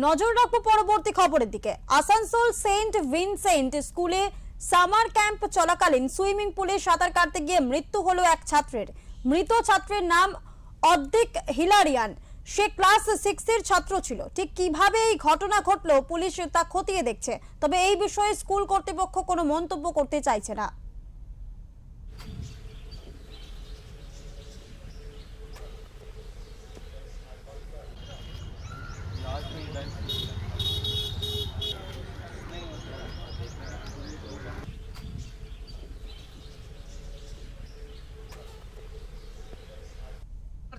নজর রাখবো পরবর্তী খবরের দিকে। আসানসোল সেন্ট ভিনসেন্ট স্কুলে সামার ক্যাম্প চলাকালীন সুইমিং পুলে সাঁতার কাটতে গিয়ে মৃত্যু হলো এক ছাত্রের। মৃত ছাত্রের নাম অদ্দিক হিলারিয়ান। সে ক্লাস 6 এর ছাত্র ছিল। ঠিক কিভাবে এই ঘটনা ঘটলো পুলিশ তা খতিয়ে দেখছে, তবে এই বিষয়ে স্কুল কর্তৃপক্ষ কোনো মন্তব্য করতে চাইছে না।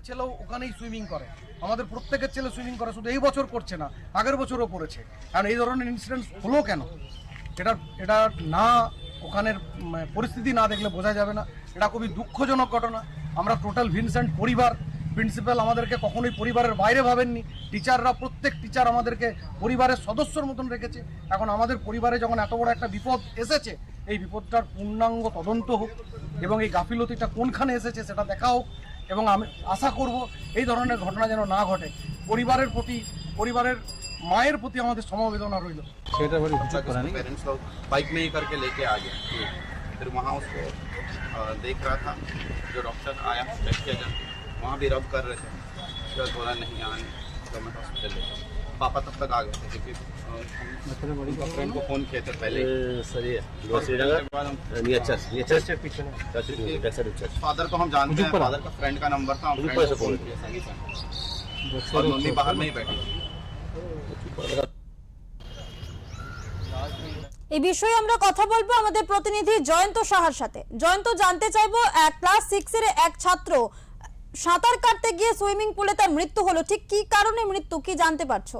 ছেলেও ওখানেই সুইমিং করে, আমাদের প্রত্যেকের ছেলে সুইমিং করে, শুধু এই বছর করছে না, আগের বছরও করেছে। কারণ এই ধরনের ইনসিডেন্ট হলো কেন, এটা না ওখানের পরিস্থিতি না দেখলে বোঝা যাবে না। এটা খুবই দুঃখজনক ঘটনা। আমরা টোটাল ভিনসেন্ট পরিবার, প্রিন্সিপাল আমাদেরকে কখনোই পরিবারের বাইরে ভাবেননি। টিচাররা, প্রত্যেক টিচার আমাদেরকে পরিবারের সদস্যর মতন রেখেছে। এখন আমাদের পরিবারে যখন এত বড় একটা বিপদ এসেছে, এই বিপদটার পূর্ণাঙ্গ তদন্ত হোক এবং এই গাফিলতিটা কোনখানে এসেছে সেটা দেখা হোক। এবং আমি আশা করব এই ধরনের ঘটনা যেন না ঘটে। পরিবারের প্রতি, পরিবারের मायर प्रति हमारे समवेदना रही। पेरेंट्स लोग बाइक में ही करके लेके आ गया, फिर वहाँ उसको देख रहा था, जो डॉक्टर आया चेक किया जाके वहाँ भी रब कर रहे थे, उसके बाद बोला नहीं आने, तो मैं हॉस्पिटल ले गया। पापा तब तक आ गए थे क्योंकि उनका फ्रेंड को फ़ोन किए थे पहले। फादर को हम जानते हैं, फादर का फ्रेंड का नंबर था, हम फ्रेंड को फ़ोन किया संगी से, और मम्मी बाहर में ही बैठी। এই বিষয়ে আমরা কথা বলবো আমাদের প্রতিনিধি জয়ন্ত সাহার সাথে। জয়ন্ত, জানতে চাইবো ক্লাস 6 এর এক ছাত্র সাঁতার কাটতে গিয়ে সুইমিং পুলে তার মৃত্যু হলো, ঠিক কি কারণে মৃত্যু, কি জানতে পারছো?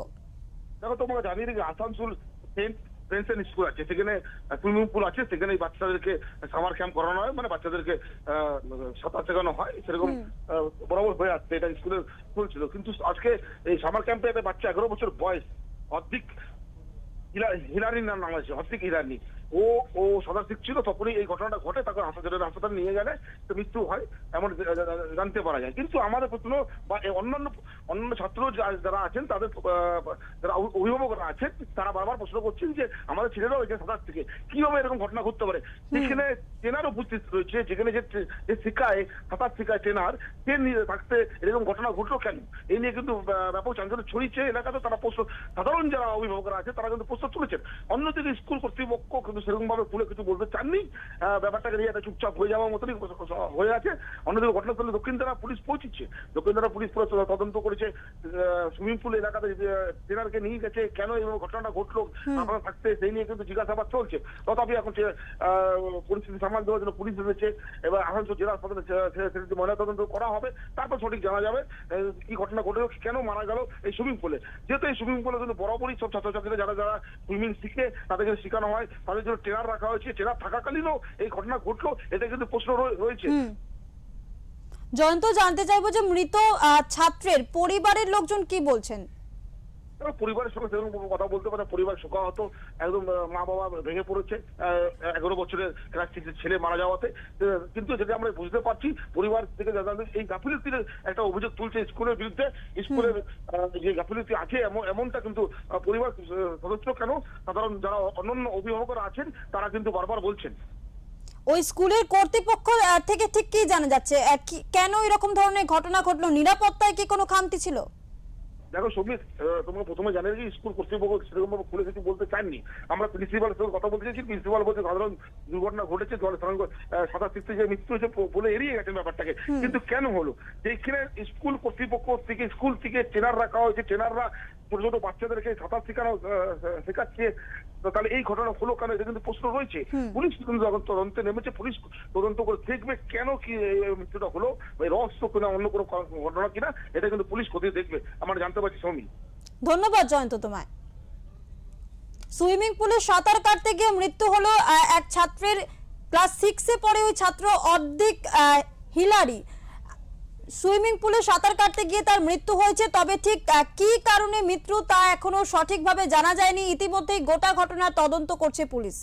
দেখো, তোমরা জানিয়ে দিই আসানসোল সেন্ট ভিনসেন্ট স্কুল আছে, সেখানে সুইমিং পুল আছে, সেখানে বাচ্চাদেরকে সামার ক্যাম্প করানো হয়, মানে বাচ্চাদেরকে সাঁতার শেখানো হয়, সেরকম বরাবর হয়ে আসছে। এটা স্কুলের স্কুল ছিল, কিন্তু আজকে এই সামার ক্যাম্পে একটা বাচ্চা 11 বছর বয়স, অদ্দিক হিলারির নাম আছে, অদ্দিক হিলারি, ও সাঁতার শিখছিল, তখনই এই ঘটনাটা ঘটে। তাকে হাসপাতালে নিয়ে গেলে মৃত্যু হয় এমন জানতে পারা যায়। কিন্তু আমাদের প্রশ্ন বা অন্যান্য ছাত্র যারা আছেন, তাদের যারা অভিভাবকরা আছেন, তারা বারবার প্রশ্ন করছেন যে আমাদের ছেলেরাও এখানে সাঁতার থেকে কিভাবে এরকম ঘটনা ঘটতে পারে। যেখানে ট্রেনার উপস্থিত রয়েছে, যেখানে যে শিখায়, সাঁতার শিখায় ট্রেনার, সে থাকতে এরকম ঘটনা ঘটলো কেন, এই নিয়ে কিন্তু ব্যাপক চাঞ্চল্য ছড়িয়েছে এলাকাতে। তারা প্রশ্ন, সাধারণ যারা অভিভাবকরা আছে তারা কিন্তু প্রশ্ন তুলেছেন। অন্যদিকে স্কুল কর্তৃপক্ষ কিন্তু সেরকম ভাবে খুলে কিছু বলতে চাননি, ব্যাপারটাকে নিয়ে একটা চুপচাপ হয়ে যাওয়ার মতনই হয়ে আছে। অন্যদিকে ঘটনাস্থলে দক্ষিণ থানা পুলিশ পৌঁছেছে, দক্ষিণ থানা পুলিশ তদন্ত করেছে। সুইমিং পুল এলাকাতে ট্রেনারকে নিয়ে গেছে, কেন এইভাবে ঘটনাটা ঘটলো আপনারা থাকতে, সেই নিয়ে কিন্তু জিজ্ঞাসাবাদ চলছে। তথাপি এখন পরিস্থিতি সামাল দেওয়ার জন্য পুলিশ এসেছে। এবার আসানসোল জেলা হাসপাতালে সেটি ময়নাতদন্ত করা হবে, তারপর সঠিক জানা যাবে কি ঘটনা ঘটলো, কেন মারা গেল এই সুইমিং পুলে। যেহেতু এই সুইমিং পুলে কিন্তু বরাবরই সব ছাত্রছাত্রীরা যারা যারা সুইমিং শিখে তাদেরকে শেখানো হয়, তাদের জন্য ট্রেনার রাখা হয়েছে, ট্রেনার থাকাকালীনও এই ঘটনা ঘটলো, এটা কিন্তু প্রশ্ন রয়েছে। জয়ন্ত, জানতে চাইবো যে মৃত ছাত্রের পরিবারের লোকজন কি বলছেন? পরিবারের সঙ্গে সেরকম কথা বলতে পারে, পরিবার শোকাহত, একদম মা বাবা ভেঙে পড়েছে 11 বছরের ক্লাস 6 ছেলে মারা যাওয়াতে। কিন্তু যেটা আমরা বুঝতে পারছি, পরিবার থেকে এই গাফিলতির একটা অভিযোগ তুলছে স্কুলের বিরুদ্ধে। স্কুলের যে গাফিলতি আছে এমনটা কিন্তু পরিবার সদস্য কেন, সাধারণ যারা অন্যান্য অভিভাবকরা আছেন তারা কিন্তু বারবার বলছেন। ওই স্কুলের কর্তৃপক্ষ থেকে ঠিক কি জানা যাচ্ছে, কেন এরকম ধরনের ঘটনা ঘটলো? নিরাপত্তায় কি কোনো খামতি ছিল? দেখো সৌমিত, তোমরা প্রথমে জানেন যে স্কুল কর্তৃপক্ষ সেরকম ভাবে খুলে কিছু বলতে চাননি। আমরা প্রিন্সিপালের সঙ্গে কথা বলতে চাইছি, প্রিন্সিপাল বলছে সাধারণ দুর্ঘটনা ঘটেছে, সাঁতার শিখতে যে মৃত্যু হয়েছে বলে এড়িয়ে গেছেন ব্যাপারটাকে। কিন্তু কেন হলো, যেখানে স্কুল কর্তৃপক্ষ থেকে, স্কুল থেকে ট্রেনার রাখা হয়েছে, ট্রেনাররা ছোট ছোট বাচ্চাদেরকে সাঁতার শেখাচ্ছে, তাহলে এই ঘটনা হলো কেন, এটা কিন্তু প্রশ্ন রয়েছে। পুলিশ কিন্তু তদন্তে নেমেছে, পুলিশ তদন্ত করে দেখবে কেন কি মৃত্যুটা হলো, রহস্য কিনা অন্য কোনো ঘটনা কিনা, এটা কিন্তু পুলিশ খতিয়ে দেখবে, আমরা জানতে পারছি। সৌমি, ধন্যবাদ জয়ন্ত তোমায়। সুইমিং পুলে সাঁতার কাটতে গিয়ে মৃত্যু হলো এক ছাত্রের। ক্লাস 6 এ পড়ে ওই ছাত্র অদ্দিক হিলারি। সুইমিং পুলে সাঁতার কাটতে গিয়ে তার মৃত্যু হয়েছে, তবে ঠিক কি কারণে মৃত্যু তা এখনো সঠিকভাবে জানা যায়নি। ইতিমধ্যেই গোটা ঘটনার তদন্ত করছে পুলিশ।